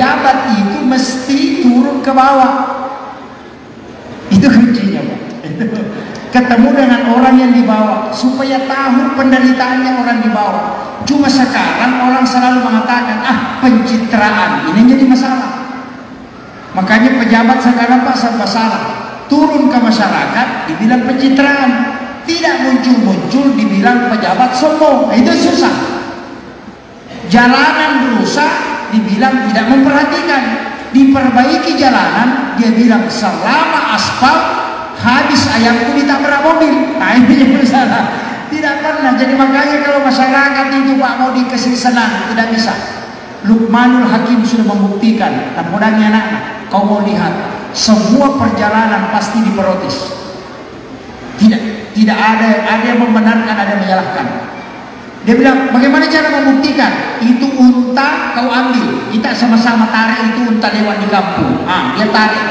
pejabat itu mesti turun ke bawah. Itu kuncinya, Pak. Ketemu dengan orang yang di bawah supaya tahu penderitaannya orang di bawah. Cuma sekarang orang selalu mengatakan, pencitraan ini jadi masalah. Makanya pejabat sekarang Pak serba salah. Turun ke masyarakat dibilang pencitraan, tidak muncul-muncul dibilang pejabat sombong. Nah, itu susah. Jalanan rusak dibilang tidak memperhatikan, diperbaiki jalanan dia bilang selama aspal habis ayamku ditabrak mobil. Nah, ini masalah. Tidak pernah. Jadi makanya kalau masyarakat itu Pak mau dikasih senang tidak bisa. Luqmanul Hakim sudah membuktikan. Dan mudahnya anak, kau mau lihat semua perjalanan pasti diprotes. Tidak ada yang membenarkan, ada yang menyalahkan. Dia bilang, bagaimana cara membuktikan? Itu unta kau ambil, kita sama-sama tarik itu unta lewat di kampung. Dia tarik.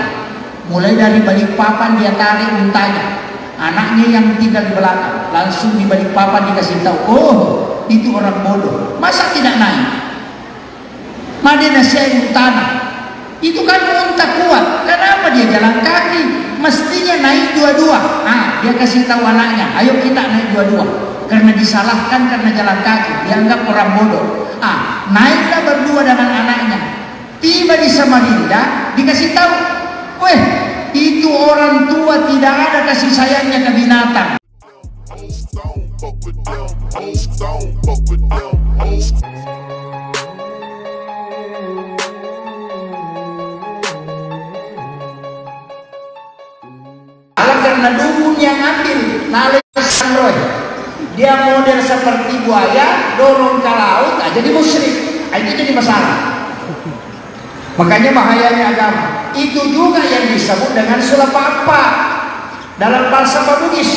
Mulai dari Balikpapan dia tarik untanya. Anaknya yang tinggal di belakang langsung di Balikpapan dikasih tahu, oh itu orang bodoh, masa tidak naik? Madinah Syekh tanah. Itu kan unta kuat, kenapa dia jalan kaki? Mestinya naik dua-dua. Dia kasih tahu anaknya, ayo kita naik dua-dua. Karena disalahkan karena jalan kaki, dianggap orang bodoh. Naiklah berdua dengan anaknya. Tiba di Samarinda, dikasih tahu, weh, itu orang tua tidak ada kasih sayangnya ke binatang. Karena dukun yang ambil nalai Sandroy, dia model seperti buaya dorong ke laut jadi musyrik. Itu jadi masalah. Makanya bahayanya agama itu juga yang disebut dengan sulapapa dalam falsafah Bugis.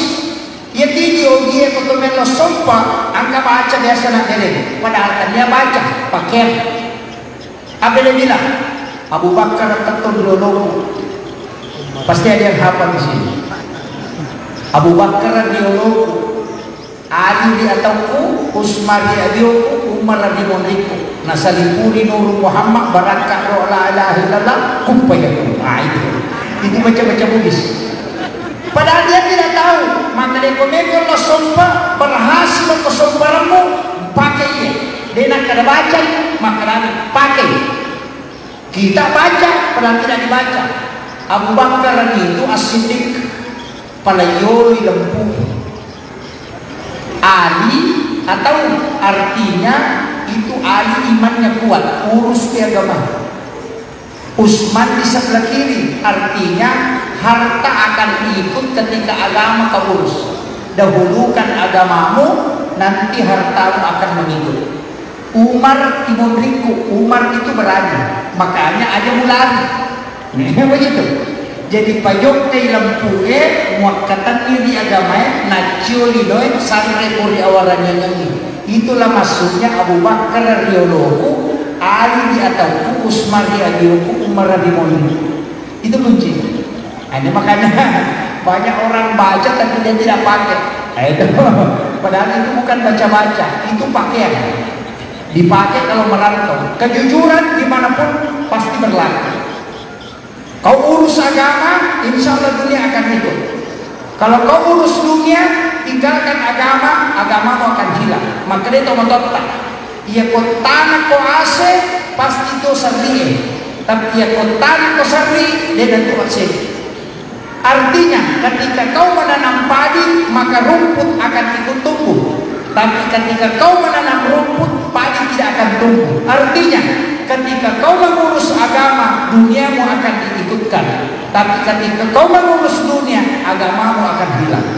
Ya video dia kotomelo sompa angka baca biasa nak dele padahal dia baca pakai apa dia bilang Abu Bakar tetun dulu pasti ada yang hafal di sini. Abu Bakar diologu, Ali di atauku, Usman di adioku, Umar di monriku, nasalipuri Nur Muhammad barakat roh la ilaha illallah kumpayaku. Itu baca-baca Bugis. Padahal dia tidak tahu. Maka dia komeko lo sompa berhasil ke somparanmu pakai ia. Dia nak kada baca, maka dia pakai. Kita baca, padahal tidak dibaca. Abu Bakar itu as-Siddiq. Palayoli lempu. Ali atau artinya itu Ali imannya kuat, urus di agama. Usman di sebelah kiri, artinya harta akan ikut ketika agama kau urus. Dahulukan agamamu, nanti hartamu akan mengikut. Umar timundriku, Umar itu berani, makanya aja mulai. Begitu. Jadi payok kay lampuke muakkatan di agama nacioli doy sanre puri awarannya nyanyi. Itulah maksudnya Abu Bakar rioloku, Ali di atauku, Usman di adioku, Umar di moni. Itu kunci. Ini makanya banyak orang baca tapi dia tidak pakai. Itu padahal itu bukan baca-baca, itu pakaian. Dipakai kalau merantau. Kejujuran dimanapun pasti berlaku. Kau urus agama, insya Allah dunia akan ikut. Kalau kau urus dunia, tinggalkan agama, agamamu akan hilang. Maka dia tomat-tomat. Ia kotana ko ase, pasti dosa dia. Tapi ia kotana ko sari, dia dan tuan sini. Artinya, ketika kau menanam padi, maka rumput akan ikut tumbuh. Tapi ketika kau menanam rumput, padi tidak akan tumbuh. Artinya, ketika kau mengurus agama, duniamu akan diikutkan. Tapi ketika kau mengurus dunia, agamamu akan hilang.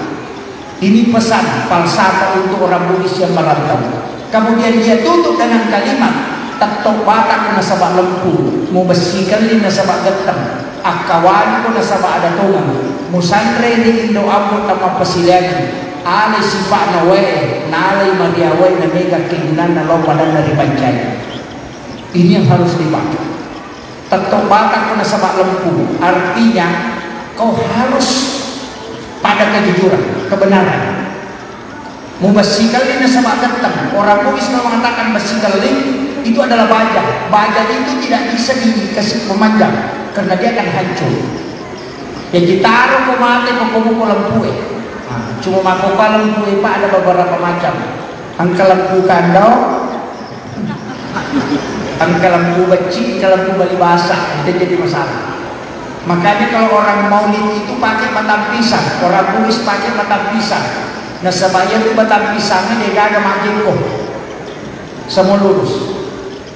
Ini pesan falsafah untuk orang Bugis yang merantau. Kemudian dia tutup dengan kalimat tatok batak nasabak lempu, mubesikan li nasabak getang, akawan ko nasabak ada tungan, musanre di Indo Abu tama pasilagi. Ale sifat nawe, nalai madiawai na mega keinginan na lo padang dari pancai. Ini yang harus dipakai. Tetok batak kena sabak lempu. Artinya kau harus pada kejujuran, kebenaran. Mubasikal ini sabak ketang. Orang Bugis kalau mengatakan basikal ini itu adalah baja. Baja itu tidak bisa dikasih memanjang karena dia akan hancur. Yang ditaruh ke mati pokok-pokok lampu. Cuma mahkota lampu pak ada beberapa macam. Angka lampu kandau, angka lampu beci, angka lampu bali basah, itu jadi masalah. Makanya kalau orang maulid itu pakai batang pisang, orang tulis pakai batang pisang. Nah sebaya itu batang pisangnya dia gak ada majeko, semua lurus.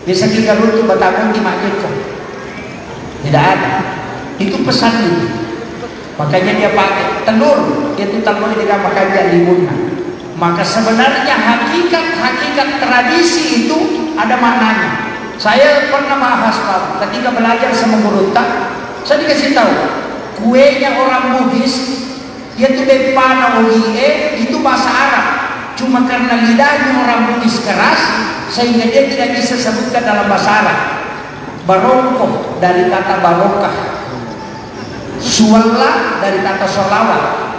Bisa kita lurus batang di majeko, tidak ada. Itu pesan itu. Makanya dia pakai telur, itu telur dia pakai dia limunnya. Maka sebenarnya hakikat tradisi itu ada maknanya. Saya pernah bahas Pak, ketika belajar sama guru tak, saya dikasih tahu kuenya orang Bugis, yaitu Bepana Ogie itu bahasa Arab. Cuma karena lidahnya orang Bugis keras, sehingga dia tidak bisa sebutkan dalam bahasa Arab. Barongkoh dari kata barokah, suwalla dari kata solawat.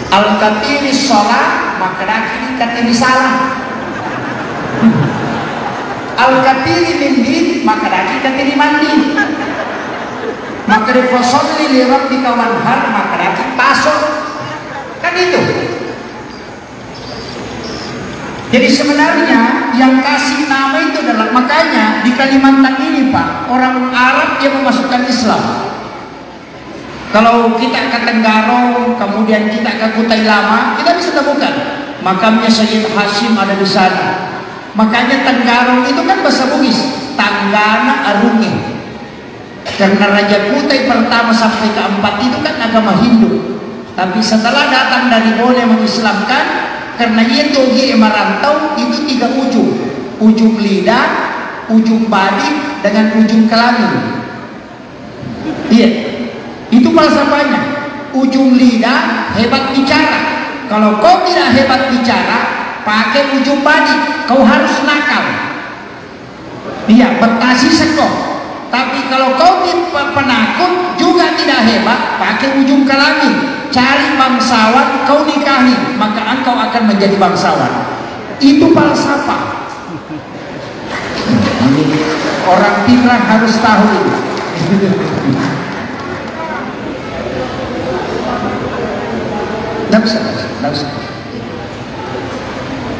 Al-katiri sholat, maka daki katiri salah. Al-katiri mindi, maka daki katiri mandi. Maka difosolli li rabbika wanhar, maka daki pasok. Kan itu. Jadi sebenarnya yang kasih nama itu adalah, makanya di Kalimantan ini Pak, orang Arab yang memasukkan Islam. Kalau kita ke Tenggarong, kemudian kita ke Kutai Lama, kita bisa temukan makamnya Sayyid Hashim ada di sana. Makanya Tenggarong itu kan bahasa Bugis, Tanggana Arungi. Karena Raja Kutai pertama sampai keempat itu kan agama Hindu. Tapi setelah datang dari Bone mengislamkan, karena itu dia merantau itu 3 ujung. Ujung lidah, ujung badi, dengan ujung kelamin. Iya. Itu falsafahnya. Ujung lidah hebat bicara. Kalau kau tidak hebat bicara, pakai ujung badi, kau harus nakal. Iya, berkasih sekok. Tapi kalau kau penakut juga tidak hebat, pakai ujung kelamin. Cari bangsawan, kau nikahi, maka engkau akan menjadi bangsawan. Itu falsafah. Orang Pinrang harus tahu itu. Tidak usah.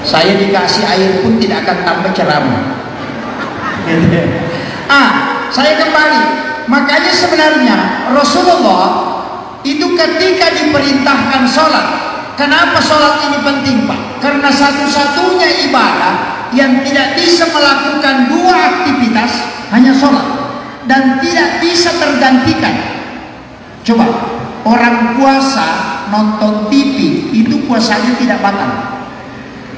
Saya dikasih air pun tidak akan tambah ceramah. Saya kembali. Makanya sebenarnya Rasulullah itu ketika diperintahkan sholat, kenapa sholat ini penting Pak? Karena satu-satunya ibadah yang tidak bisa melakukan 2 aktivitas hanya sholat, dan tidak bisa tergantikan. Coba orang puasa nonton TV itu puasanya tidak batal,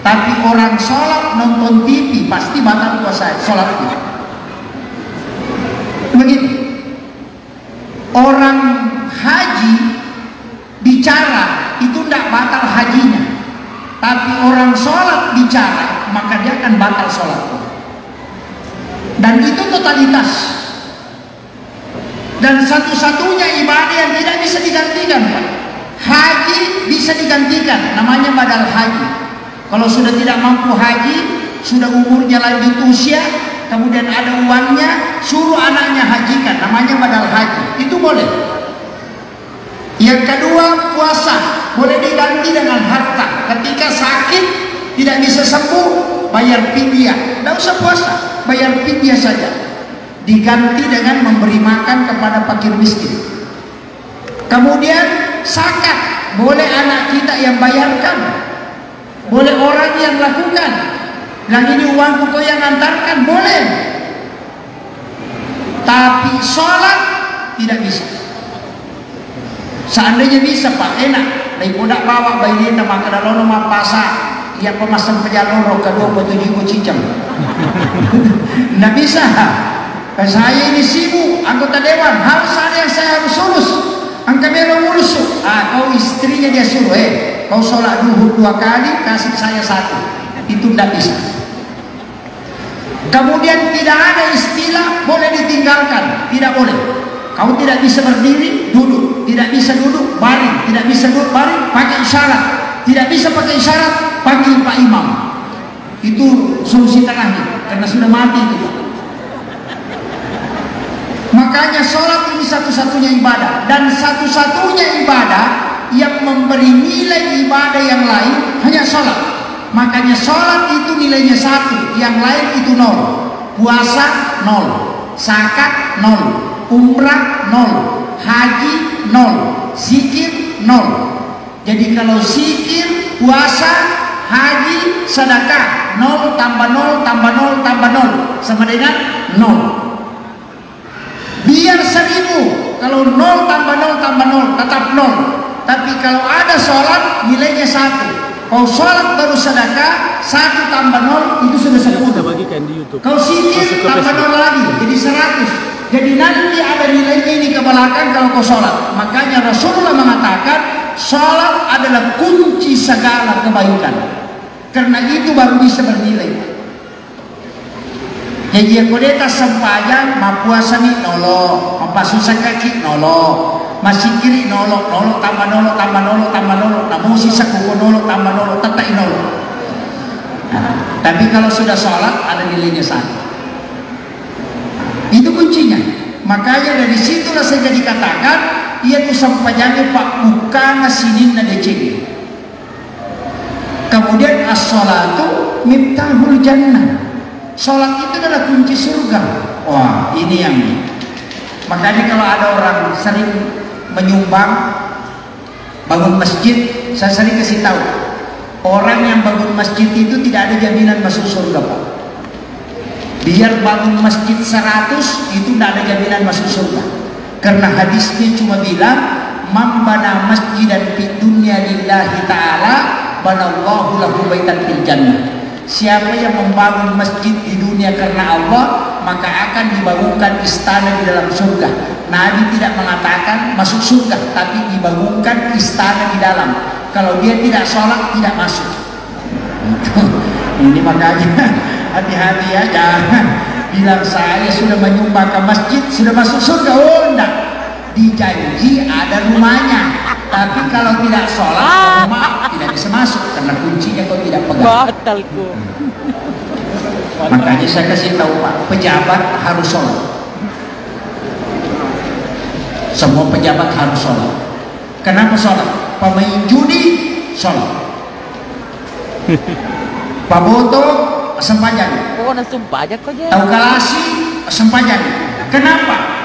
tapi orang sholat nonton TV pasti batal puasa sholatnya. Begitu. Orang haji bicara itu tidak batal hajinya, tapi orang sholat bicara maka dia akan batal sholatnya. Dan itu totalitas. Dan satu-satunya ibadah yang tidak bisa digantikan Pak. Haji bisa digantikan, namanya badal haji. Kalau sudah tidak mampu haji, sudah umurnya lanjut usia, kemudian ada uangnya, suruh anaknya hajikan, namanya badal haji. Itu boleh. Yang kedua, puasa boleh diganti dengan harta. Ketika sakit tidak bisa sembuh, bayar fidyah. Tidak usah puasa, bayar fidyah saja. Diganti dengan memberi makan kepada fakir miskin. Kemudian zakat boleh anak kita yang bayarkan, boleh orang yang lakukan. Yang ini uang kau yang antarkan, boleh. Tapi sholat tidak bisa. Seandainya bisa Pak, enak. Dari budak bawa bayi dia maka dalam rumah pasar, ia pemasang pejalon kedua petujuh cicam. Tidak bisa. Saya ini sibuk anggota dewan, harus ada yang saya harus urus. Angka merah urus. Kau istrinya dia suruh, kau sholat duhur 2 kali, kasih saya 1. Itu tidak bisa. Kemudian tidak ada istilah boleh ditinggalkan, tidak boleh. Kau tidak bisa berdiri, duduk. Tidak bisa duduk, baring. Tidak bisa duduk, baring, pakai isyarat. Tidak bisa pakai isyarat, panggil Pak Imam. Itu solusi terakhir, karena sudah mati itu. Makanya sholat ini satu-satunya ibadah, dan satu-satunya ibadah yang memberi nilai ibadah yang lain hanya sholat. Makanya sholat itu nilainya 1, yang lain itu 0. Puasa 0, zakat 0, umrah 0, haji 0, zikir 0. Jadi kalau zikir, puasa, haji, sedekah 0 tambah 0 tambah 0 tambah 0 sama dengan 0. Biar 1000, kalau 0 tambah 0 tambah 0 tetap 0. Tapi kalau ada sholat nilainya 1. Kalau sholat baru sedekah 1 tambah 0 itu sudah 10. Kalau zikir tambah 0 lagi jadi 100. Jadi nanti ada nilainya ini ke belakang kalau kau sholat. Makanya Rasulullah mengatakan sholat adalah kunci segala kebaikan. Karena itu baru bisa bernilai. Jadi yang kodeta sempajang, ma puasa ni nolo, mapasusa kaki nolo, masih kiri nolo, nolo tambah nolo tambah nolo tambah nolo, namun sisa kuku nolo tambah nolo, tetap nolo. Tapi kalau sudah sholat ada nilainya 1. Itu kuncinya. Makanya dari situlah saya dikatakan ia tuh sempajangnya pak bukan sinin na deceng. Kemudian as-sholatu miftahul jannah. Sholat itu adalah kunci surga. Wah, ini yang makanya kalau ada orang sering menyumbang bangun masjid, saya sering kasih tahu orang yang bangun masjid itu tidak ada jaminan masuk surga, Pak. Biar bangun masjid 100 itu tidak ada jaminan masuk surga. Karena hadisnya cuma bilang man bana masjidan fid dunya lillahi ta'ala banallahu lahu baitan fil jannah. Siapa yang membangun masjid di dunia karena Allah, maka akan dibangunkan istana di dalam surga. Nabi tidak mengatakan masuk surga, tapi dibangunkan istana di dalam. Kalau dia tidak sholat, tidak masuk. Ini makanya hati-hati ya, jangan bilang saya sudah menyumbang ke masjid, sudah masuk surga. Oh enggak, dijanji ada rumahnya. Tapi kalau tidak sholat, rumah tidak bisa masuk karena kuncinya kau tidak pegang. Batalku. Makanya saya kasih tahu Pak, pejabat harus sholat. Semua pejabat harus sholat. Kenapa sholat? Pemain judi sholat. Pak Boto sempajang. Oh, sempajang kok ya? Tahu kalasi sempajang. Kenapa?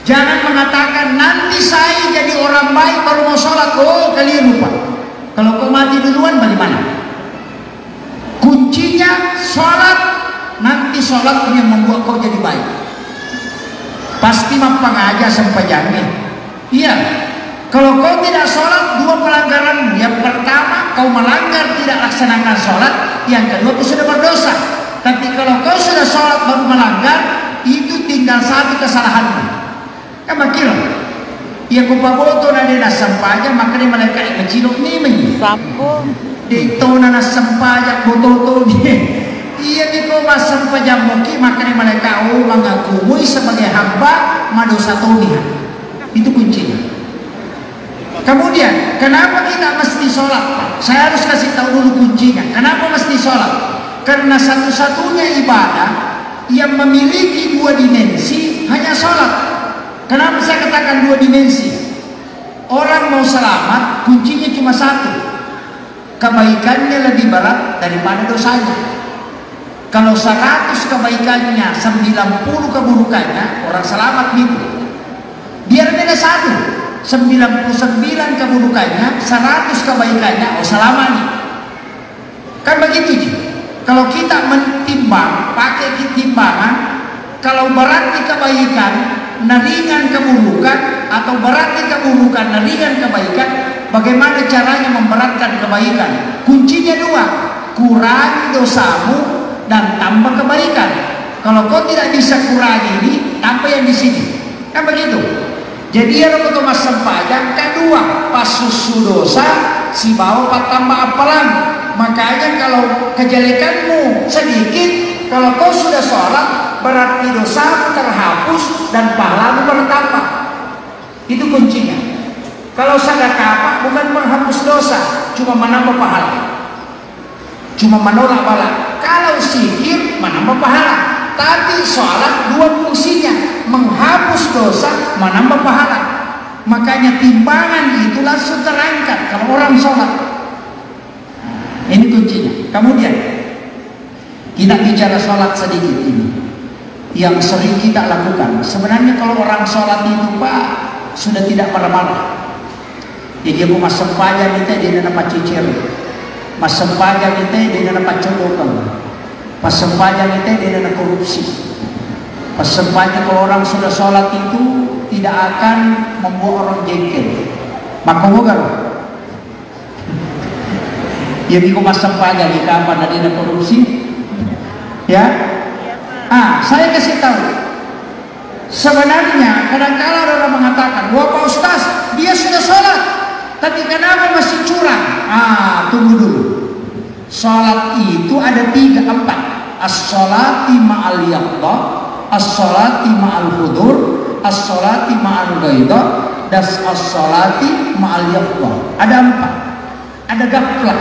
Jangan mengatakan nanti saya jadi orang baik baru mau sholat. Oh, kalian lupa. Kalau kau mati duluan bagaimana? Kuncinya sholat. Nanti sholat yang membuat kau jadi baik. Pasti mampang aja sempajangnya. Iya. Kalau kau tidak sholat, 2 pelanggaran. Yang pertama, kau melanggar tidak laksanakan sholat. Yang kedua, kau sudah berdosa. Tapi kalau kau sudah sholat baru melanggar, itu tinggal 1 kesalahanmu. Kan makira ya ko paboto na din sampaja makanya malaikat macilok ni man sampo dito na sampaja bototo ni iya di ko masampaja moki makanya malaikat mengakumu sebagai hamba madosa toniha. Itu kuncinya. Kemudian kenapa kita mesti sholat, Pak? Saya harus kasih tahu dulu kuncinya. Kenapa mesti sholat? Karena satu-satunya ibadah yang memiliki 2 dimensi hanya sholat. Kenapa saya katakan 2 dimensi? Orang mau selamat, kuncinya cuma 1. Kebaikannya lebih berat daripada dosanya. Kalau 100 kebaikannya, 90 keburukannya, orang selamat gitu. Biar beda 1, 99 keburukannya, 100 kebaikannya, oh selamat nih. Kan begitu. Kalau kita mentimbang, pakai timbangan, kalau berarti kebaikan ringan keburukan atau berarti keburukan ringan kebaikan, bagaimana caranya memberatkan kebaikan? Kuncinya 2, kurangi dosamu dan tambah kebaikan. Kalau kau tidak bisa kurangi ini, tambah yang di sini. Kan begitu. Jadi ya kalau mas sempajang kedua pas susu dosa si bawa tambah apalan. Makanya kalau kejelekanmu sedikit, kalau kau sudah sholat berarti dosa terhapus dan pahala bertambah. Itu kuncinya. Kalau sedekah bukan menghapus dosa, cuma menambah pahala, cuma menolak bala. Kalau zikir menambah pahala, tapi sholat dua fungsinya, menghapus dosa, menambah pahala. Makanya timbangan itu langsung terangkat kalau orang sholat. Ini kuncinya. Kemudian kita bicara sholat sedikit ini, yang sering kita lakukan. Sebenarnya kalau orang sholat itu Pak sudah tidak marah-marah. Jadi aku masuk pajak kita dia nak cicir, masuk pajak kita dia nak codokan, masuk pajak kita dia nak korupsi. Masuk pajak kalau orang sudah sholat itu tidak akan membuat orang jengkel. Maka bukan. Jadi aku masuk pajak di kapan dia nak korupsi, ya? Saya kasih tahu. Sebenarnya kadang-kala orang mengatakan, wah Pak Ustaz, dia sudah sholat, tapi kenapa masih curang? Tunggu dulu. Sholat itu ada 3, 4. As-sholati ma'al yaqdah, as-sholati ma'al hudur, as-sholati ma'al ghaidah, dan as-sholati ma'al yaqdah. Ada 4. Ada gaflah.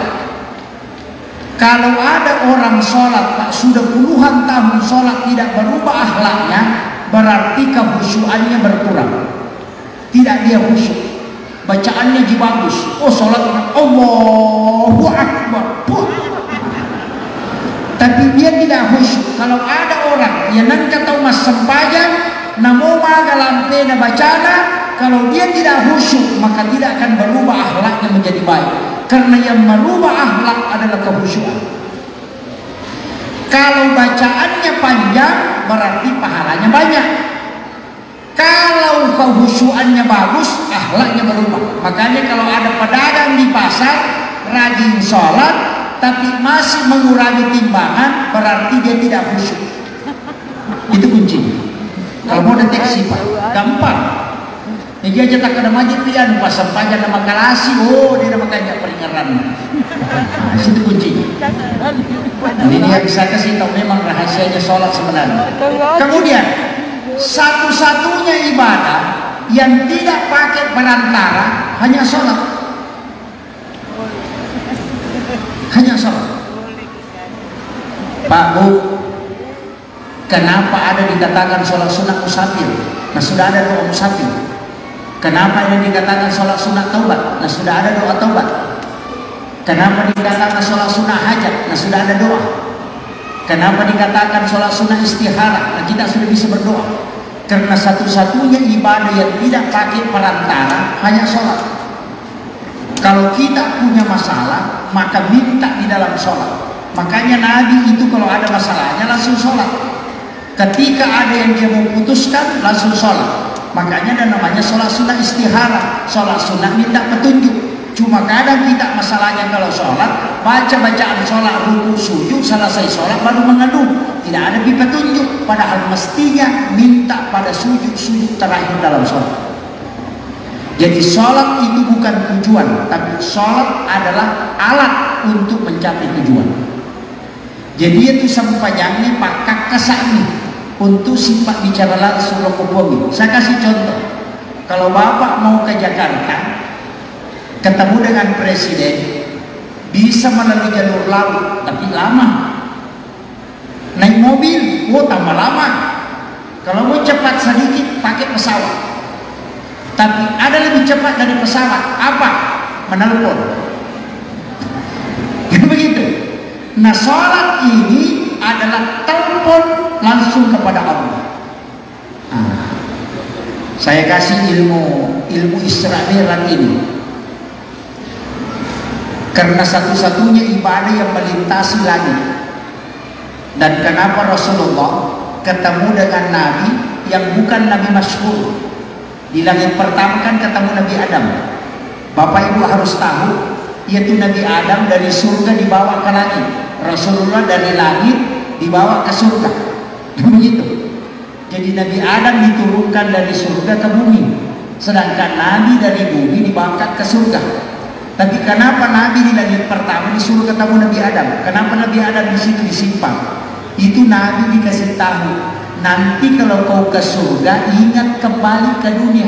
Kalau ada orang sholat Pak sudah puluhan tahun sholat tidak berubah akhlaknya, berarti kehusyuannya berkurang. Tidak dia khusyuk, bacaannya jadi bagus. Oh sholat Allahu Akbar, tapi dia tidak khusyuk. Kalau ada orang yang nanti tahu mas sempajang, namo magalampe na bacana, kalau dia tidak khusyuk maka tidak akan berubah akhlaknya menjadi baik. Karena yang merubah akhlak adalah kehusyuan. Kalau bacaannya panjang berarti pahalanya banyak. Kalau kehusyuannya bagus, akhlaknya berubah. Makanya kalau ada pedagang di pasar rajin sholat tapi masih mengurangi timbangan, berarti dia tidak khusyuk. Itu kuncinya. Kalau mau deteksi Pak, gampang. Dia aja tak ada majid pian pas sepanjang nama kalasi, dia nama kaya peringaran. Situ kuncinya. Ini yang bisa kasih tahu memang rahasianya sholat sebenarnya. Kemudian satu-satunya ibadah yang tidak pakai perantara hanya sholat. Hanya sholat. Pak Bu, kenapa ada dikatakan sholat sunat musafir? Nah sudah ada doa musafir. Kenapa ini dikatakan sholat sunat taubat? Nah sudah ada doa taubat. Kenapa dikatakan sholat sunat hajat? Nah sudah ada doa. Kenapa dikatakan sholat sunat istihara? Nah kita sudah bisa berdoa. Karena satu-satunya ibadah yang tidak pakai perantara hanya sholat. Kalau kita punya masalah, maka minta di dalam sholat. Makanya Nabi itu kalau ada masalahnya langsung sholat. Ketika ada yang dia mau putuskan langsung sholat. Makanya ada namanya sholat sunnah istihara, sholat sunnah minta petunjuk. Cuma kadang kita masalahnya kalau sholat, baca bacaan sholat ruku sujud selesai sholat baru mengadu, tidak ada petunjuk. Padahal mestinya minta pada sujud terakhir dalam sholat. Jadi sholat itu bukan tujuan, tapi sholat adalah alat untuk mencapai tujuan. Jadi itu sampajangnya pakak kesani untuk sifat bicara langsung lokopomi. Saya kasih contoh. Kalau Bapak mau ke Jakarta, ketemu dengan presiden, bisa melalui jalur laut, tapi lama. Naik mobil, tambah lama. Kalau mau cepat sedikit, pakai pesawat. Tapi ada lebih cepat dari pesawat. Apa? Menelpon. Begitu. Nah, sholat ini adalah telepon langsung kepada Allah. Saya kasih ilmu Isra Mi'raj ini karena satu-satunya ibadah yang melintasi langit. Dan kenapa Rasulullah ketemu dengan Nabi yang bukan Nabi masyhur? Di langit pertama kan ketemu Nabi Adam. Bapak Ibu harus tahu, yaitu Nabi Adam dari surga dibawa ke langit, Rasulullah dari langit dibawa ke surga. Begitu. Jadi Nabi Adam diturunkan dari surga ke bumi, sedangkan Nabi dari bumi diangkat ke surga. Tapi kenapa Nabi di langit pertama disuruh ketemu Nabi Adam? Kenapa Nabi Adam di situ disimpan? Itu Nabi dikasih tahu, nanti kalau kau ke surga ingat kembali ke dunia.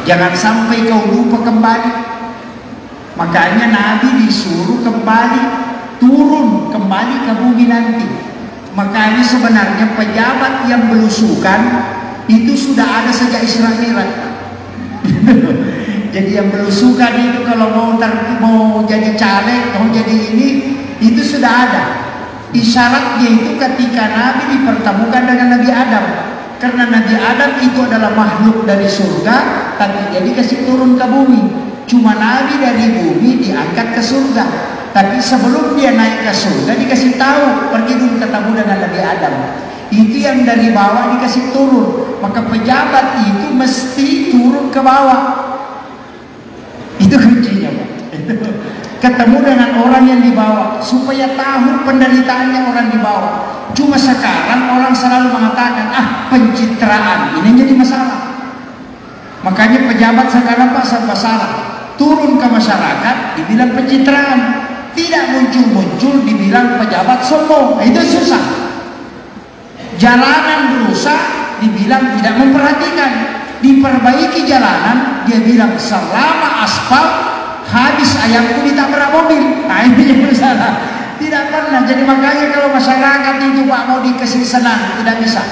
Jangan sampai kau lupa kembali. Makanya Nabi disuruh kembali turun kembali ke bumi nanti. Makanya sebenarnya pejabat yang belusukan itu sudah ada sejak Isra Mi'raj. Jadi yang belusukan itu kalau mau jadi caleg, mau jadi ini, itu sudah ada. Isyaratnya itu ketika Nabi dipertemukan dengan Nabi Adam. Karena Nabi Adam itu adalah makhluk dari surga, tapi dia dikasih turun ke bumi. Cuma Nabi dari bumi diangkat ke surga. Tapi sebelum dia naik ke surga dikasih tahu, pergi dulu ketemu dengan Nabi Adam. Itu yang dari bawah dikasih turun. Maka pejabat itu mesti turun ke bawah. Itu kuncinya, Pak. Ketemu dengan orang yang di bawah supaya tahu penderitaannya orang di bawah. Cuma sekarang orang selalu mengatakan, pencitraan ini jadi masalah. Makanya pejabat sekarang Pak serba salah. Turun ke masyarakat dibilang pencitraan, tidak muncul-muncul dibilang pejabat sombong. Itu susah. Jalanan rusak dibilang tidak memperhatikan. Diperbaiki jalanan dia bilang selama aspal habis ayamku ditabrak mobil. Nah ini yang masalah. Tidak pernah. Jadi makanya kalau masyarakat itu Pak mau dikasih senang, tidak bisa.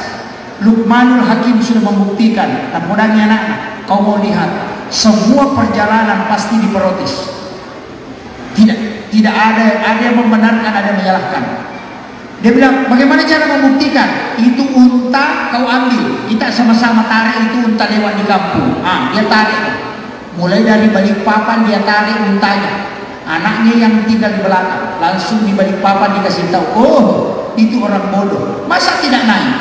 Luqmanul Hakim sudah membuktikan. Dan mudahnya anak, kau mau lihat semua perjalanan pasti diprotes. Tidak ada yang membenarkan, ada yang menyalahkan. Dia bilang, bagaimana cara membuktikan? Itu unta kau ambil, kita sama-sama tarik itu unta lewat di kampung. Dia tarik. Mulai dari Balikpapan dia tarik untanya. Anaknya yang tinggal di belakang, langsung di Balikpapan dikasih tahu, oh itu orang bodoh, masa tidak naik?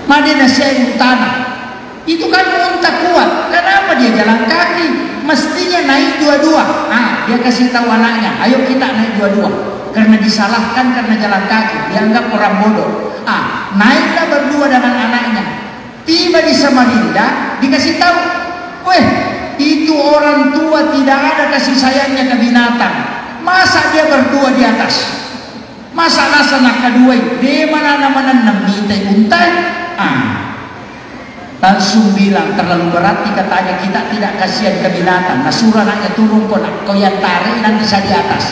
Madinah saya tanah. Itu kan unta kuat, kenapa dia jalan kaki? Mestinya naik dua-dua. Dia kasih tahu anaknya, ayo kita naik dua-dua. Karena disalahkan karena jalan kaki, dianggap orang bodoh. Naiklah berdua dengan anaknya. Tiba di Samarinda, dikasih tahu, weh, itu orang tua tidak ada kasih sayangnya ke binatang. Masa dia berdua di atas? Masa nasa nak kedua? Di mana nama namitai untai? Langsung bilang terlalu berat katanya, kita tidak kasihan ke binatang. Nah suruh anaknya turun kau yang tarik nanti saya di atas.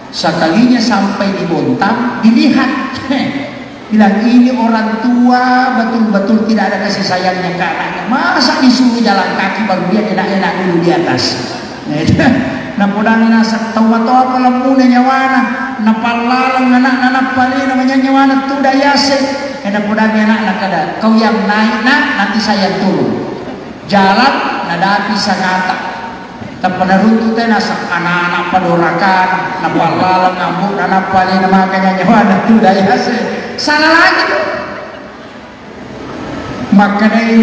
Sekalinya sampai di Bontang dilihat, bilang ini orang tua betul-betul tidak ada kasih sayangnya ke anaknya. Masa disuruh jalan kaki baru dia enak-enak dulu di atas. Nah podang nasa tahu apa lemune nyawana, napalalang anak pali namanya nyawana tu dayase. Kena podang anak kada, kau yang naik nanti saya turun. Jalan nadapi sangata. Tapana runtu teh nasa anak-anak padorakan, napalalang ngambuk anak pali nama kanya nyawana tu dayase. Salah lagi tuh. Maka dari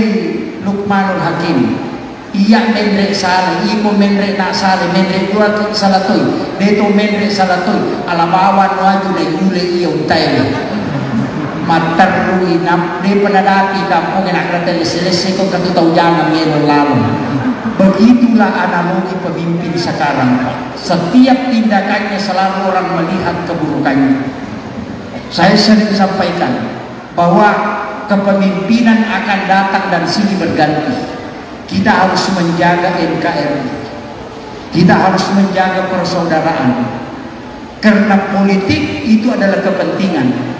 Luqmanul Hakim, iya mendre salah, ibu mendre nak salah, mendre dua tu salah tu, deto mendre salah tu, alabawan waju na yule iya untai. Matar rui nam de penadapi kampung enak kata selesai kau kata tahu jangan melo lalu. Begitulah analogi pemimpin sekarang. Setiap tindakannya selalu orang melihat keburukannya. Saya sering sampaikan bahwa kepemimpinan akan datang dan silih berganti. Kita harus menjaga NKRI. Kita harus menjaga persaudaraan. Karena politik itu adalah kepentingan.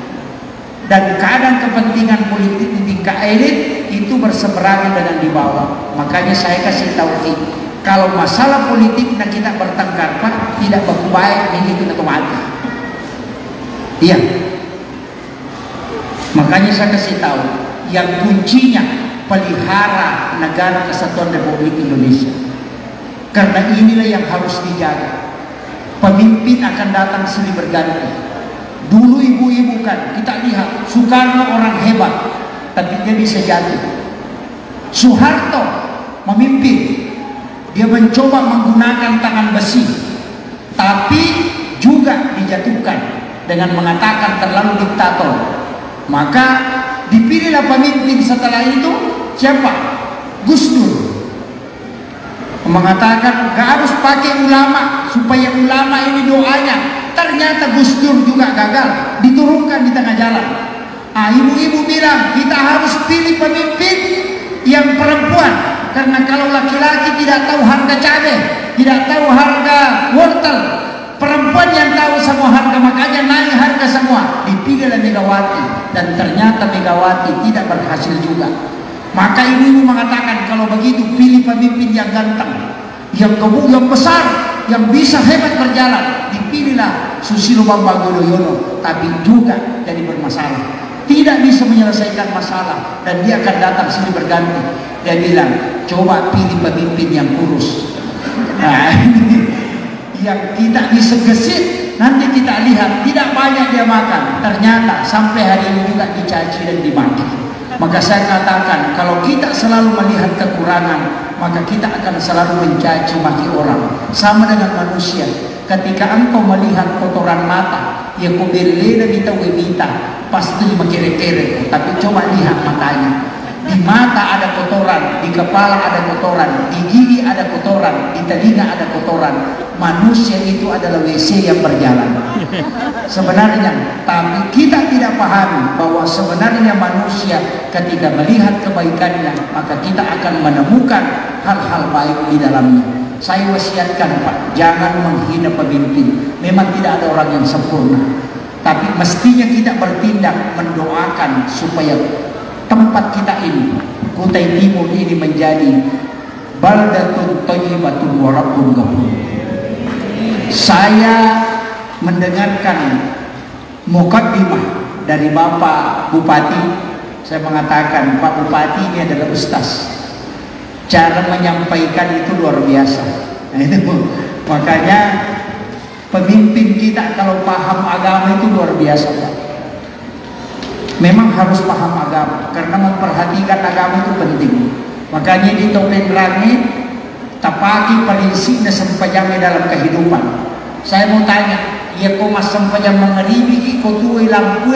Dan kadang kepentingan politik di tingkat elit itu berseberangan dengan di bawah. Makanya saya kasih tahu kalau masalah politik dan kita bertengkar Pak, tidak baik ini kita mati. Iya. Makanya saya kasih tahu yang kuncinya pelihara negara kesatuan Republik Indonesia. Karena inilah yang harus dijaga. Pemimpin akan datang silih berganti. Dulu ibu-ibu kan kita lihat Soekarno orang hebat, tapi dia bisa jatuh. Soeharto memimpin, dia mencoba menggunakan tangan besi, tapi juga dijatuhkan dengan mengatakan terlalu diktator. Maka dipilihlah pemimpin setelah itu siapa? Gus Dur. Mengatakan gak harus pakai ulama supaya ulama ini doanya. Ternyata Gus Dur juga gagal, diturunkan di tengah jalan. Ibu-ibu bilang kita harus pilih pemimpin yang perempuan, karena kalau laki-laki tidak tahu harga cabai, tidak tahu harga wortel, Perempuan yang tahu semua harga, makanya naik harga semua. Dipilihlah Megawati, dan ternyata Megawati tidak berhasil juga. Maka ibu mengatakan, kalau begitu pilih pemimpin yang ganteng, yang gemuk, yang besar, yang bisa hebat berjalan. Dipilihlah Susilo Bambang Yudhoyono, tapi juga jadi bermasalah, tidak bisa menyelesaikan masalah, dan dia akan datang sini berganti. Dia bilang, coba pilih pemimpin yang kurus. Nah, yang kita bisa gesit, nanti kita lihat tidak banyak dia makan, ternyata sampai hari ini juga dicaci dan dimaki. Maka saya katakan, kalau kita selalu melihat kekurangan, maka kita akan selalu mencaci maki orang. Sama dengan manusia, ketika engkau melihat kotoran mata, ya kau berleda kita wemita, pasti makere-kere. Tapi coba lihat matanya. Di mata ada kotoran, di kepala ada kotoran, di gigi ada kotoran, di telinga ada kotoran. Manusia itu adalah WC yang berjalan sebenarnya, tapi kita tidak pahami bahwa sebenarnya manusia ketika melihat kebaikannya, maka kita akan menemukan hal-hal baik di dalamnya. Saya wasiatkan, Pak, jangan menghina pemimpin. Memang tidak ada orang yang sempurna, tapi mestinya kita bertindak mendoakan supaya tempat kita ini, Kutai Timur ini, menjadi baldatun thayyibatun wa rabbun ghafur. Saya mendengarkan mukaddimah dari Bapak Bupati. Saya mengatakan, Pak Bupati ini adalah ustaz, cara menyampaikan itu luar biasa. Nah, itu makanya pemimpin kita kalau paham agama itu luar biasa, Pak. Memang harus paham agama, karena memperhatikan agama itu penting. Makanya di Topeng Langit tapaki prinsipnya sempajame dalam kehidupan. Saya mau tanya, ya kau mas sempajam mengeribi kau tuai lampu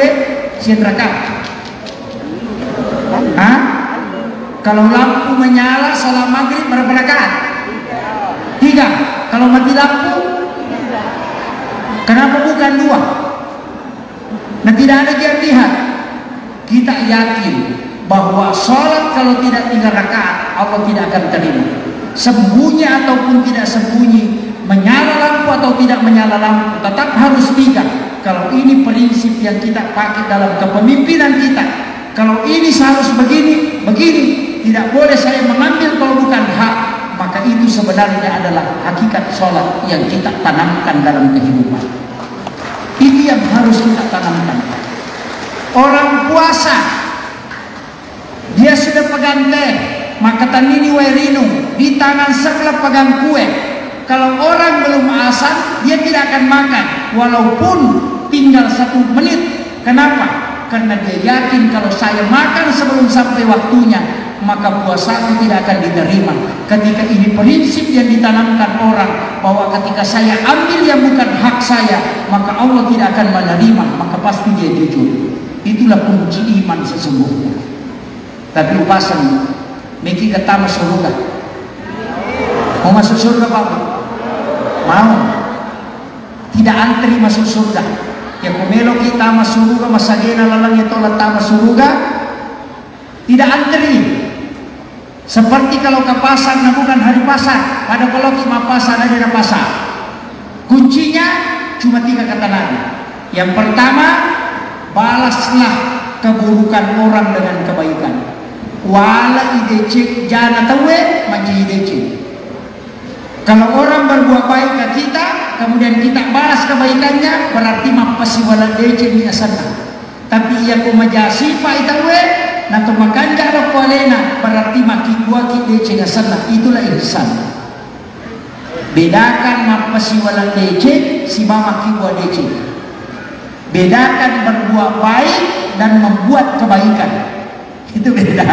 sian rakaat? Hah? Kalau lampu menyala salat maghrib berapa rakaat? 3. Kalau mati lampu, kenapa bukan 2? Nah, tidak ada yang lihat. Kita yakin bahwa sholat kalau tidak 3 rakaat, Allah tidak akan terima. Sembunyi ataupun tidak sembunyi, menyala lampu atau tidak menyala lampu, tetap harus 3. Kalau ini prinsip yang kita pakai dalam kepemimpinan kita, kalau ini harus begini, begini, tidak boleh saya mengambil kalau bukan hak, maka itu sebenarnya adalah hakikat sholat yang kita tanamkan dalam kehidupan. Itu yang harus kita tanamkan. Orang puasa, dia sudah pegang teh, maka tanini wairinu, di tangan sebelah pegang kue. Kalau orang belum azan, dia tidak akan makan, walaupun tinggal 1 menit. Kenapa? Karena dia yakin kalau saya makan sebelum sampai waktunya, maka puasaku tidak akan diterima. Ketika ini prinsip yang ditanamkan orang, bahwa ketika saya ambil yang bukan hak saya, maka Allah tidak akan menerima, maka pasti dia jujur. Itulah kunci iman sesungguhnya. Tapi upasan Miki ketama surga. Mau masuk surga, Pak? Mau. Tidak antri masuk surga. Ya kumelo kita masuk surga, masagena lalang itu letama surga. Tidak antri. Seperti kalau ke pasar, nah bukan hari pasar. Pada kalau kita pasar ada pasar. Kuncinya cuma 3 kata Nabi. Yang pertama, balaslah keburukan orang dengan kebaikan. Wala idecek jana tawe maji idecek. Kalau orang berbuat baik ke kita, kemudian kita balas kebaikannya, berarti mapasi wala decek ni asana. Tapi ia kumajasi pa itawe, nato makanja ada kualena, berarti maki dua ki decek asana. Itulah ihsan. Bedakan mapasi wala decek, si mama ki dua decek. Bedakan berbuat baik dan membuat kebaikan, itu beda,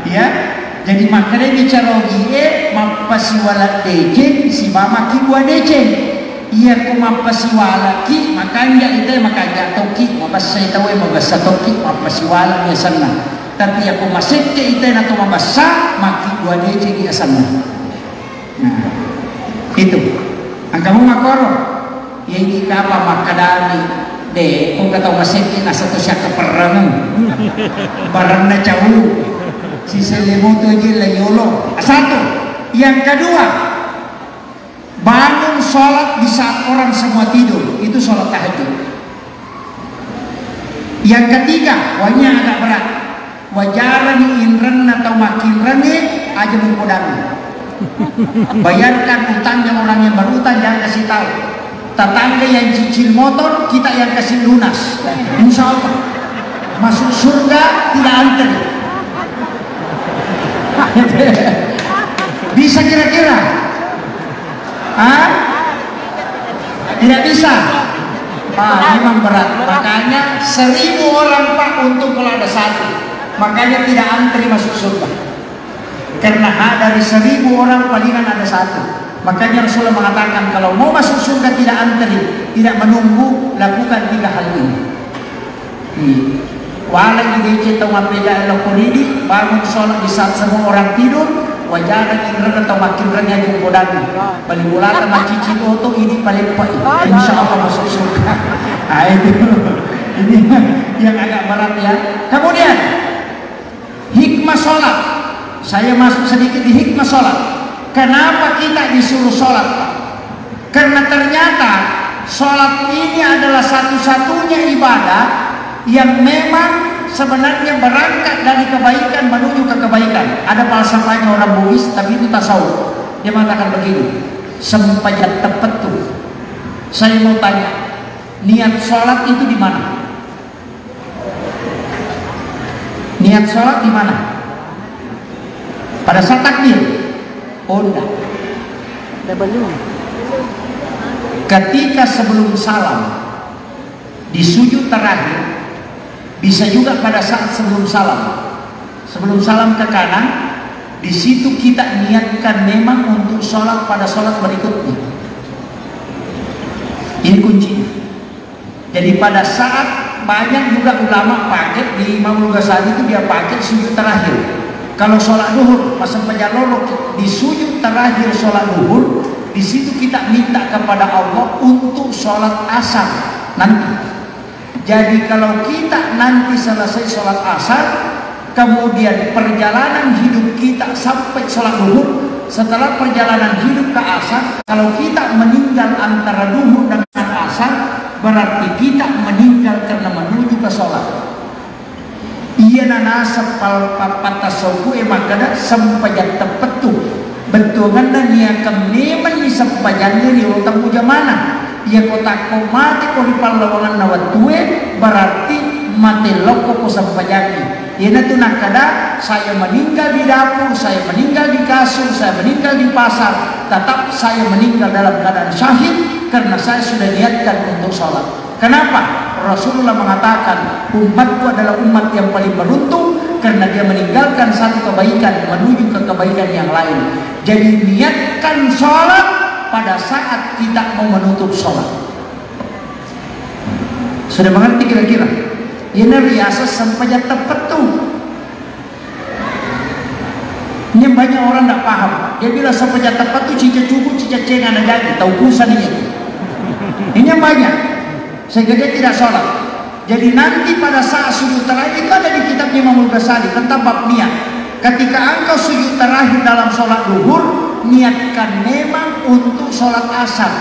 ya. Jadi makanya bicara gie mapasi wala decek, si mama ki dua decek. Ia ku mapasi wala ki, makanya itu makanya toki, mapasi tahu mabasa toki, mapasi wala biasanya. Tapi aku masih ke itu na tu mabasa, maki dua decek biasanya. Nah, itu. Angkamu makoro, yang ikapa makadani. Deh, kung kataw masiki nasa to siya kaparangan barang na jauh si selimuto aja layolo. 1. Yang kedua, bangun sholat di saat orang semua tidur, itu sholat tahajud. Yang ketiga, wahnya agak berat, wajarani inren atau makin rene aja mengkodangi. Bayarkan utangnya orang yang berutang, jangan kasih tahu. Tetangga yang cicil motor, kita yang kasih lunas. Insya Allah masuk surga tidak antri. Bisa kira-kira? Tidak bisa. Memang berat. Makanya 1000 orang Pak untuk kalau ada satu. Makanya tidak antri masuk surga. Karena dari 1000 orang palingan ada satu. Makanya Rasulullah mengatakan kalau mau masuk surga tidak antri, tidak menunggu, lakukan 3 hal ini. Walau ide atau mapeda elokoridi, bangun sholat di saat semua orang tidur, wajaran inran atau makin renya di kodani. Paling bulatan macici oto ini paling pak. Insya Allah masuk surga. Itu ini yang agak berat ya. Kemudian hikmah sholat. Saya masuk sedikit di hikmah sholat. Kenapa kita disuruh sholat? Karena ternyata sholat ini adalah satu-satunya ibadah yang memang sebenarnya berangkat dari kebaikan menuju ke kebaikan. Ada falsafahnya orang Buddhis, tapi itu tasawuf. Dia mengatakan begini, sempajat tepetu. Saya mau tanya, niat sholat itu di mana? Niat sholat di mana? Pada saat takbir? Oh enggak. Ketika sebelum salam, di sujud terakhir, bisa juga pada saat sebelum salam. Sebelum salam ke kanan, di situ kita niatkan memang untuk sholat pada sholat berikutnya. Ini kuncinya. Jadi pada saat banyak juga ulama pakai di Imam Ghazali itu dia pakai sujud terakhir. Kalau sholat duhur, masa penjalolok di sujud terakhir sholat duhur, di situ kita minta kepada Allah untuk sholat asar nanti. Jadi kalau kita nanti selesai sholat asar, kemudian perjalanan hidup kita sampai sholat duhur, setelah perjalanan hidup ke asar, kalau kita meninggal antara duhur dan asar, berarti kita meninggal karena menuju ke sholat. Iya nasa patah soku emakada sampajat tepetu bentungan dan ia kememan di sampajanya di utang puja mana ia kotak ko mati ko di palawangan nawat tue berarti mati loko ko sampajanya. Ia tu nakada saya meninggal di dapur, saya meninggal di kasur, saya meninggal di pasar, tetap saya meninggal dalam keadaan syahid karena saya sudah niatkan untuk sholat. Kenapa? Rasulullah mengatakan umatku adalah umat yang paling beruntung karena dia meninggalkan satu kebaikan menuju ke kebaikan yang lain. Jadi niatkan sholat pada saat kita mau menutup sholat. Sudah mengerti kira-kira? Ini biasa sampai tepat tuh. Ini banyak orang tidak paham. Dia bilang sampai tepat tuh cica cukup cica cengan ada tahu kusan ini. Ini yang banyak. Sehingga dia tidak sholat. Jadi nanti pada saat sujud terakhir itu ada di kitab Imam Ghazali tentang bab niat. Ketika engkau sujud terakhir dalam sholat duhur, niatkan memang untuk sholat asar.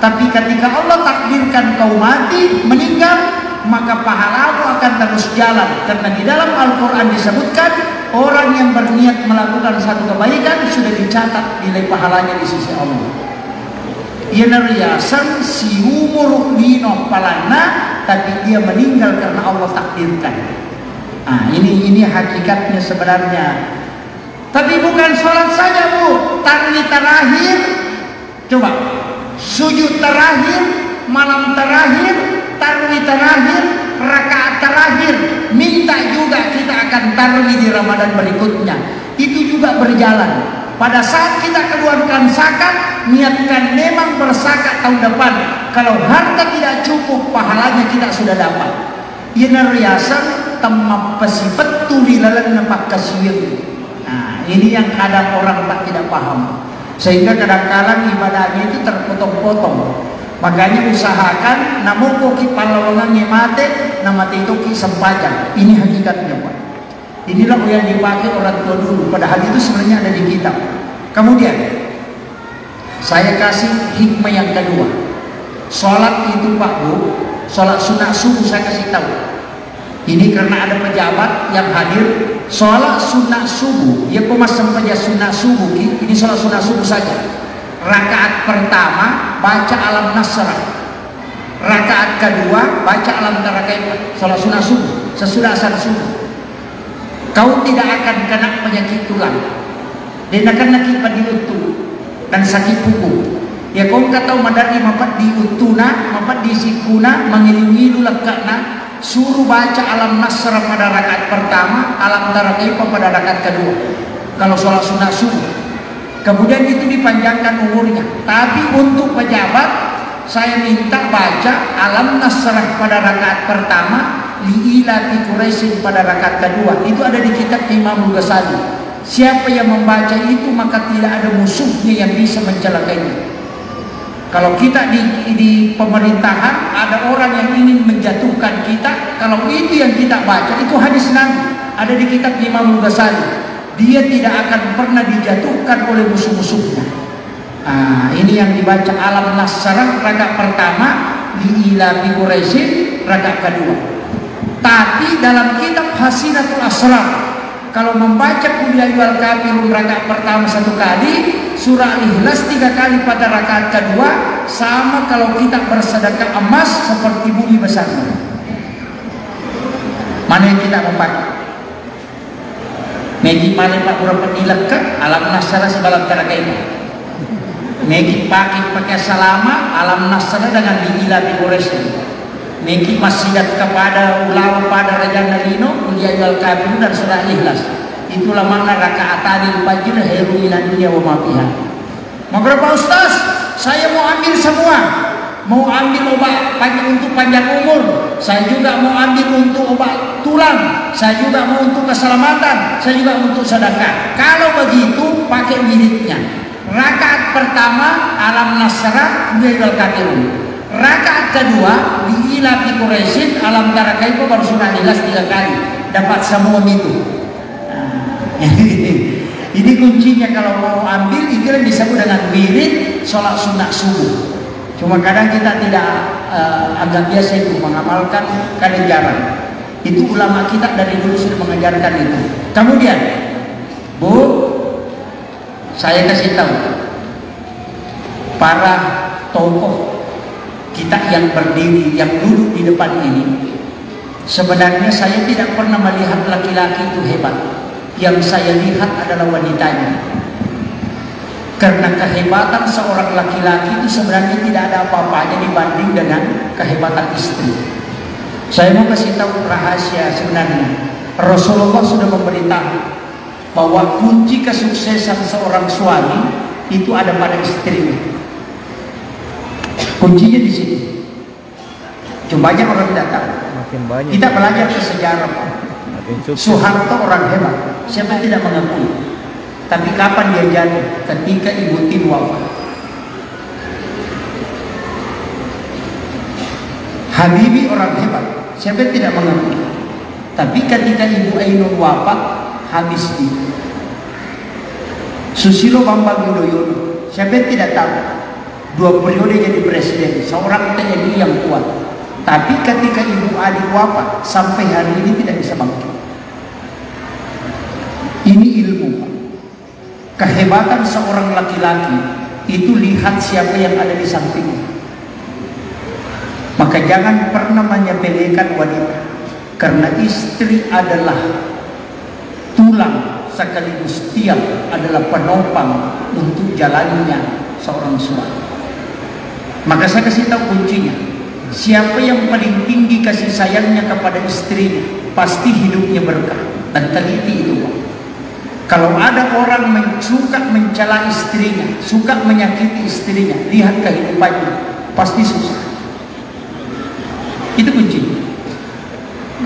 Tapi ketika Allah takdirkan kau mati, meninggal, maka pahalamu akan terus jalan. Karena di dalam Al-Quran disebutkan orang yang berniat melakukan satu kebaikan sudah dicatat nilai pahalanya di sisi Allah. Ia riasan si umur lino palana, tapi dia meninggal karena Allah takdirkan. Ini hakikatnya sebenarnya. Tapi bukan sholat saja bu, tarwi terakhir, coba sujud terakhir, malam terakhir, tarwi terakhir, rakaat terakhir, minta juga kita akan tarwi di Ramadan berikutnya. Itu juga berjalan. Pada saat kita keluarkan zakat, niatkan memang berzakat tahun depan. Kalau harta tidak cukup, pahalanya kita sudah dapat. Ina riasan temap pesipet tuli lalang nampak kasiwil. Nah, ini yang kadang orang tak tidak paham. Sehingga kadang-kadang ibadahnya itu terpotong-potong. Makanya usahakan namun koki palawangan mate, namate itu ki sempajang. Ini hakikatnya Pak. Inilah yang dipakai orang tua dulu. Padahal itu sebenarnya ada di kitab. Kemudian Saya kasih hikmah yang kedua. Sholat itu Pak Bu, sholat sunat subuh saya kasih tahu. Ini karena ada pejabat yang hadir. Sholat sunat subuh, ya kok mas sampainya sunat subuh. Ini sholat sunat subuh saja. Rakaat pertama baca alam nasrah. Rakaat kedua baca alam tarakaib. Sholat sunat subuh sesudah asar subuh. Kau tidak akan kena penyakit tulang. Dan akan nakipan di utuh dan sakit punggung. Ya kau tahu madari mapat di utuna, mapat di sikuna, mengilu-ilu lekakna. Suruh baca alam nasrah pada rakaat pertama, alam tarakaib pada rakaat kedua. Kalau sholat sunat subuh. Kemudian itu dipanjangkan umurnya. Tapi untuk pejabat, saya minta baca alam nasrah pada rakaat pertama, li'ilati Quraisyin pada rakaat kedua. Itu ada di kitab Imam Ghazali. Siapa yang membaca itu maka tidak ada musuhnya yang bisa mencelakainya. Kalau kita di pemerintahan ada orang yang ingin menjatuhkan kita, kalau itu yang kita baca itu hadis Nabi ada di kitab Imam Ghazali. Dia tidak akan pernah dijatuhkan oleh musuh-musuhnya. Ini yang dibaca alam nasrah rakaat pertama, li'ila bi Quraisyin rakaat kedua. Tapi dalam kitab Hasinatul Asrar, kalau membaca Qul ya ayyuhal kafirun rakaat pertama 1 kali, surah Al-Ikhlas 3 kali pada rakaat kedua, sama kalau kita bersedekah emas seperti bumi besar. Mana yang kita membaca? Megi mana Pak berapa nilai ke alam nasrah sebalam tarakaib. Megi pakai salama alam nasrah dengan diilah di Quraisy. Megi masjidat kepada ulama pada Raja Nalino Uliayal Kabir dan surah Al-Ikhlas. Itulah makna rakaatanil fajr khairum minad dunya wa ma fiha. Mau berapa Ustaz? Saya mau ambil semua. Mau ambil obat untuk panjang umur. Saya juga mau ambil untuk obat tulang. Saya juga mau untuk keselamatan. Saya juga untuk sedekah. Kalau begitu pakai wiridnya. Rakaat pertama alam nasrah Uliayal Kabir. Rakaat kedua li'ila bi Quraisyin alam tarakaib baru surah Al-Ikhlas 3 kali. Dapat semua itu. Ini kuncinya kalau mau ambil itu disebut dengan wirid sholat sunat subuh. Cuma kadang kita tidak agak biasa itu mengamalkan, kadang jarang. Itu ulama kita dari dulu sudah mengajarkan itu. Kemudian Bu, saya kasih tahu para tokoh kita yang berdiri, yang duduk di depan ini, sebenarnya saya tidak pernah melihat laki-laki itu hebat. Yang saya lihat adalah wanitanya. Karena kehebatan seorang laki-laki itu sebenarnya tidak ada apa-apanya dibanding dengan kehebatan istri. Saya mau kasih tahu rahasia sebenarnya. Rasulullah sudah memberitahu bahwa kunci kesuksesan seorang suami itu ada pada istrinya. Kuncinya di sini. Cuma banyak orang tidak tahu. Kita belajar ke sejarah. Soeharto orang hebat, siapa tidak mengakui. Tapi kapan dia jatuh? Ketika Ibu Tin wafat. Habibie orang hebat, siapa tidak mengakui. Tapi ketika Ibu Ainun wafat, habis dia. Susilo Bambang Yudhoyono, siapa tidak tahu? 2 periode jadi presiden, seorang TNI yang kuat. Tapi ketika Ibu Adi wafat, sampai hari ini tidak bisa bangkit. Ini ilmu, Pak. Kehebatan seorang laki-laki itu lihat siapa yang ada di sampingnya. Maka jangan pernah menyepelekan wanita, karena istri adalah tulang sekaligus tiang, adalah penopang untuk jalannya seorang suami. Maka saya kasih tahu kuncinya. Siapa yang paling tinggi kasih sayangnya kepada istrinya, pasti hidupnya berkah. Dan teliti itu, Pak. Kalau ada orang suka mencela istrinya, suka menyakiti istrinya, lihat kehidupannya, pasti susah. Itu kuncinya.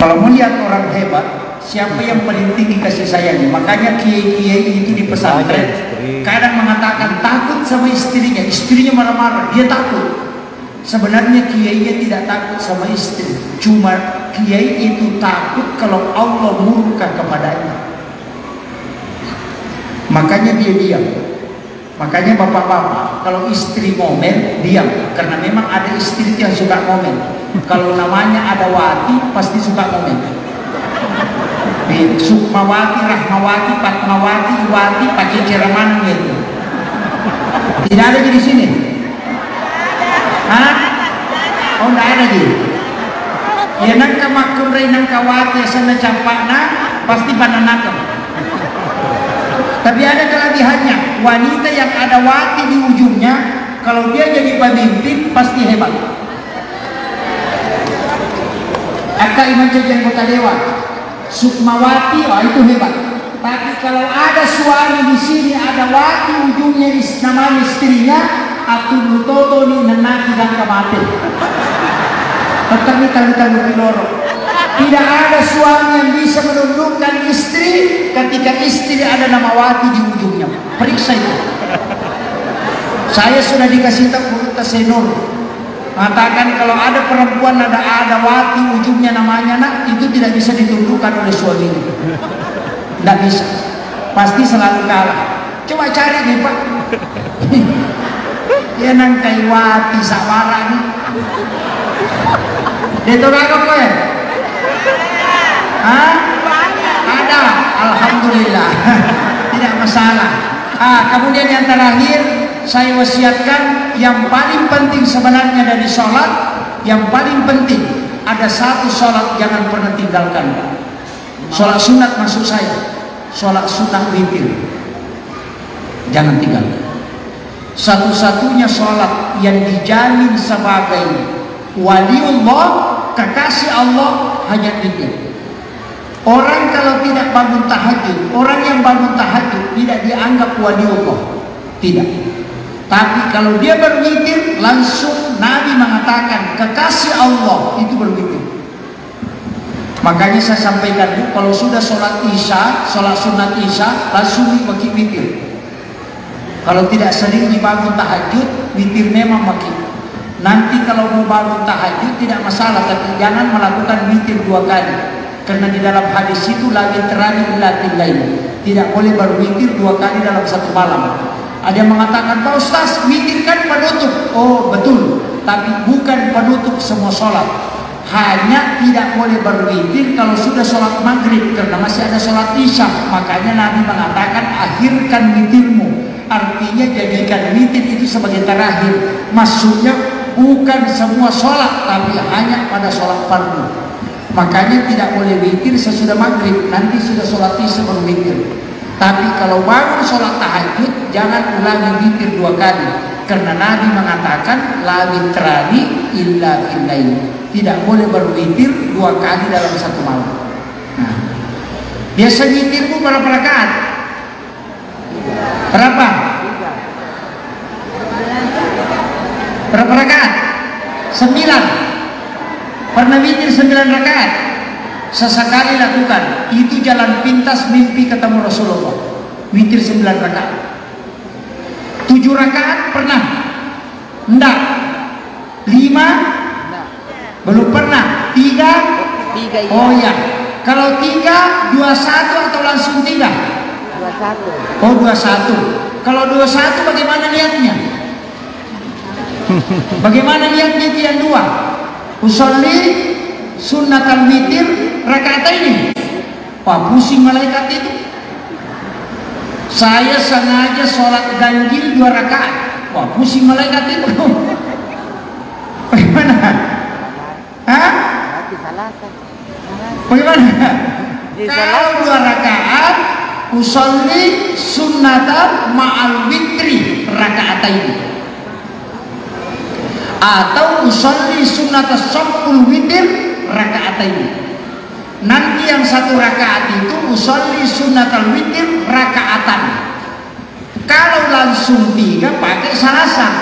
Kalau mau lihat orang hebat, siapa yang paling tinggi kasih sayangnya? Makanya kiai-kiai itu di pesantren kadang mengatakan takut sama istrinya, istrinya marah-marah, dia takut. Sebenarnya kiainya tidak takut sama istri, cuma kiai itu takut kalau Allah murka kepadanya. Makanya dia diam. Makanya bapak-bapak, kalau istri ngomel, diam. Karena memang ada istri yang suka ngomel. Kalau namanya ada Wati, pasti suka ngomel. Sukmawati, Rahmawati, Patmawati, Iwati, pakai ceraman gitu. Tidak ada di sini. Hah? Oh, tidak ada gitu. Ya nangka makum rei nangka wati sana campakna pasti pananakam. Tapi ada kelebihannya, wanita yang ada wati di ujungnya, kalau dia jadi pemimpin pasti hebat. Aka Iman Jajan Kota Dewa, Sukmawati, oh itu hebat. Tapi kalau ada suami di sini ada wati ujungnya namanya istrinya, aku toto ni nanaki dan kamate. Tetap loro. Tidak ada suami yang bisa menundukkan istri ketika istri ada nama wati di ujungnya. Periksa itu. Saya sudah dikasih tahu Kota Senur. Mengatakan kalau ada perempuan ada wati ujungnya namanya nak, itu tidak bisa ditundukkan oleh suaminya. Tidak bisa. Pasti selalu kalah. Coba cari nih Pak. Ya nangkai wati sawara nih. Itu apa kowe? Hah? Ada, alhamdulillah. Tidak masalah. Kemudian yang terakhir saya wasiatkan, yang paling penting sebenarnya dari sholat, yang paling penting ada satu sholat jangan pernah tinggalkan. Sholat sunat maksud saya, sholat sunat witir jangan tinggalkan. Satu-satunya sholat yang dijamin sebagai waliullah, kekasih Allah, hanya witir. Orang kalau tidak bangun tahajud, orang yang bangun tahajud tidak dianggap waliullah, tidak. Tapi kalau dia berwitir, langsung Nabi mengatakan kekasih Allah itu berwitir. Makanya saya sampaikan dulu, kalau sudah sholat isya, sholat sunat isya, langsung bagi witir. Kalau tidak sering dibangun tahajud, witir memang makin. Nanti kalau mau bangun tahajud tidak masalah, tapi jangan melakukan witir 2 kali. Karena di dalam hadis itu lagi terani ilatil lain. Tidak boleh berwitir 2 kali dalam satu malam. Ada yang mengatakan, Pak Ustaz, witir kan penutup. Oh betul, tapi bukan penutup semua sholat. Hanya tidak boleh berwitir kalau sudah sholat maghrib, karena masih ada sholat isya. Makanya Nabi mengatakan akhirkan witirmu. Artinya jadikan witir itu sebagai terakhir. Maksudnya bukan semua sholat, tapi hanya pada sholat fardu. Makanya tidak boleh witir sesudah maghrib, nanti sudah sholat isya baru witir. Tapi kalau bangun sholat tahajud, jangan ulangi witir 2 kali, karena Nabi mengatakan la witrani illa fillail. Tidak boleh berwitir 2 kali dalam satu malam. Nah, biasa witirmu berapa rakaat? Berapa? Berapa rakaat? 9. Pernah witir 9 rakaat? Sesekali lakukan. Itu jalan pintas mimpi ketemu Rasulullah. Witir 9 rakaat. 7 rakaat pernah? Enggak. 5? Belum pernah. 3? Oh ya. Kalau 3, 21 atau langsung 3? 21. Oh 21. Kalau 21 bagaimana niatnya? Bagaimana niatnya itu yang 2? Usolli sunnatal witir rakaat ini. Wah, pusing malaikat itu. Saya sengaja sholat ganjil 2 rakaat. Wah, pusing malaikat itu. Bagaimana? Hah? Bagaimana? Kalau 2 rakaat, usolli sunnatal ma'al witri rakaat ini. Atau usolli sunnatas sabbul witir raka'ataini. Nanti yang 1 rakaat itu usolli sunnatal witir raka'atan. Kalau langsung 3 pakai salasan.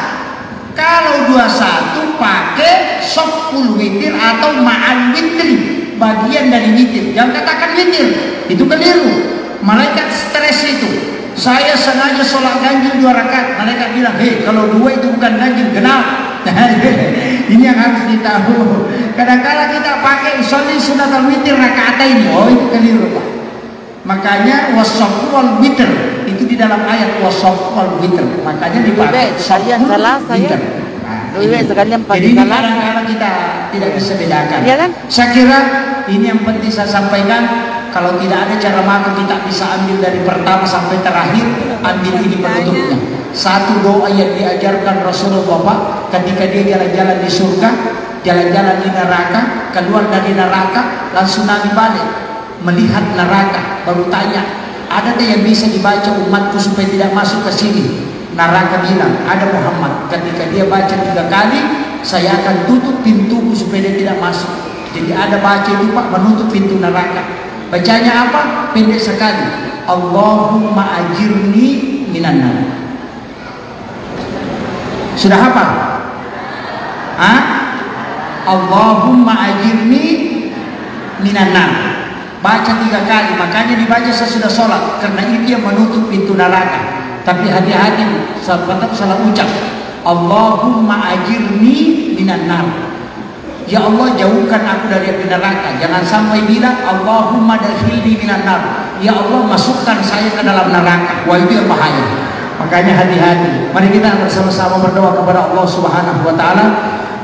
Kalau 21 pakai sabbul witir atau ma'al witri, bagian dari witir. Jangan katakan witir, itu keliru. Malaikat stres itu. Saya sengaja sholat ganjil 2 rakaat. Malaikat bilang, hei kalau 2 itu bukan ganjil, genap. Ini yang harus ditahu. Kadang-kadang kita pakai usolli sunnatal witir rakaat ini. Oh itu keliru Pak. Makanya wassafu wal witir itu di dalam ayat wasaf wal witr, makanya dipakai sekalian salah saya. Sekalian jadi kadang-kadang kita tidak bisa bedakan. Ya kan? Saya kira ini yang penting saya sampaikan. Kalau tidak ada cara makan, kita bisa ambil dari pertama sampai terakhir, ambil ini penutupnya. Satu doa yang diajarkan Rasulullah Bapak ketika dia jalan-jalan di surga, jalan-jalan di neraka, keluar dari neraka, langsung Nabi balik melihat neraka, baru tanya, ada yang bisa dibaca umatku supaya tidak masuk ke sini? Neraka bilang, ada Muhammad. Ketika dia baca 3 kali, saya akan tutup pintuku supaya dia tidak masuk. Jadi ada baca itu Pak, menutup pintu neraka. Bacanya apa? Pendek sekali. Allahumma ajirni minan nar. Sudah hafal? Hah? Allahumma ajirni minan nar. Baca 3 kali, makanya dibaca sesudah sholat, karena itu yang menutup pintu neraka. Tapi hati-hati, salah ucap. Allahumma ajirni minan nar. Ya Allah, jauhkan aku dari api neraka. Jangan sampai bilang Allahumma dakhilni minan nar. Ya Allah, masukkan saya ke dalam neraka. Wah, itu yang bahaya. Makanya hati-hati. Mari kita bersama-sama berdoa kepada Allah Subhanahu wa taala.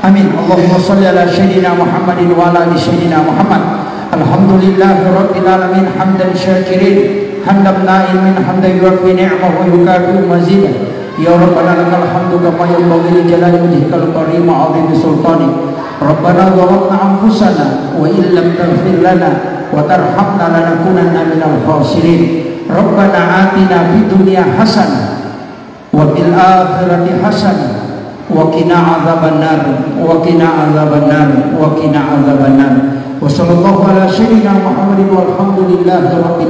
Amin. Allahumma shalli ala sayyidina Muhammadin wa ala ali sayyidina Muhammad. Alhamdulillahirabbil alamin hamdan syakirin. Hamdan na'imin hamdan yuwaffi ni'amahu wa yukafi'u mazidah. Ya Rabbana lakal hamdu kama yanbaghi li jalali wajhikal karim wa 'azimi sultanik. Rabbana zalamna anfusana wa in lam taghfir lana wa tarhamna lanakunanna minal khasirin. Rabbana atina fid dunya hasanah wa fil akhirati hasanah wa qina adzabannar wa qina adzabannar wa qina adzabannar. Wa sallallahu ala sayyidina Muhammadin walhamdulillahi rabbil